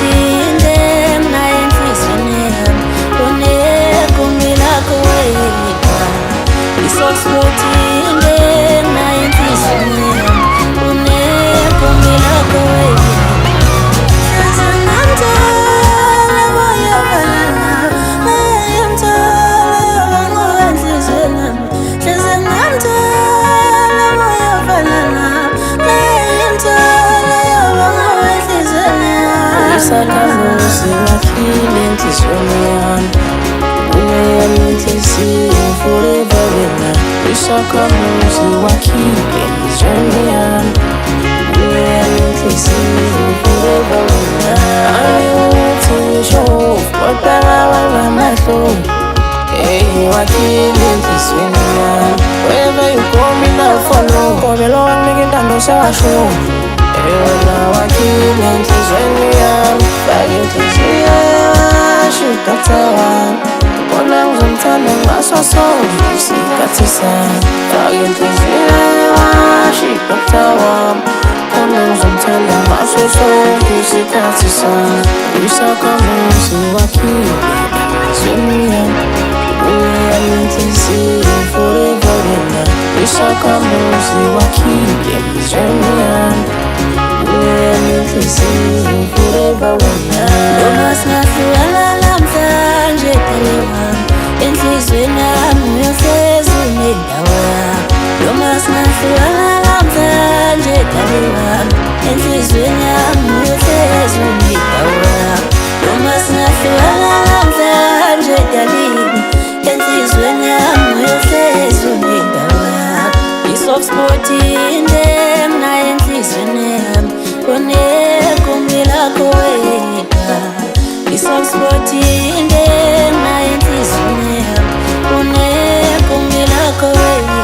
inde naye enhliziyweni yami unegumbi lakho wedwa isoft spot inde naye enhliziyweni yami unegumbi lakho wedwa Isakhamuzi wakhile enhliziyweni yami uneyami inhliziyo forever wena Isakhamuzi wakhile enhliziyweni yami uneyami inhliziyo forever wena Angiwuthi ngisho kodwa ngamahlo wakhile enhliziyweni yami Wherever you go mina follow Kobelo wanginika intando sewasho wena wakhile enhliziyweni yami Faka inhliziyo yasho Dr. wami Khona ngizomthanda ngaso sonke isikhathi sami Faka inhliziyo yasho Dr. wami Khona ngizomthanda ngaso sonke isikhathi sami Isakhamuzi wakhile enhliziyweni yami uneyami inhliziyo forever wena Isakhamuzi wakhile enhliziyweni yami uneyami inhliziyo forever wena noma singahlukana namhlanje dali wami enhliziyweni yami uyohlezi unendawo yami noma singahlukana namhlanje dali wami enhliziyweni yami uyohlezi unendawo yami noma singahlukana namhlanje dalini enhliziyweni yami uyohlezi unendawo yami isoft spot inde naye enhliziyweni yami unegumbi lakho wedwa isoft spot inde naye enhliziyweni yami unegumbi lakho wedwa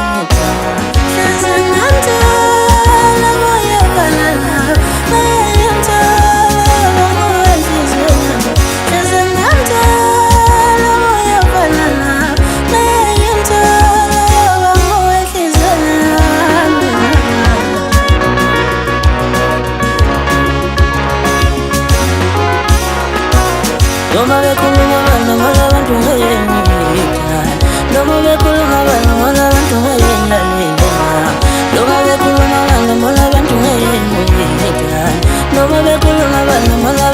noma bekhuluma abantu ngoba abantu ngeyengiyithanda noma bekhuluma abantu ngoba abantu ngeyengiyithanda noma bekhuluma abantu ngoba abantu ngeyengiyithanda noma bekhuluma abantu ngoba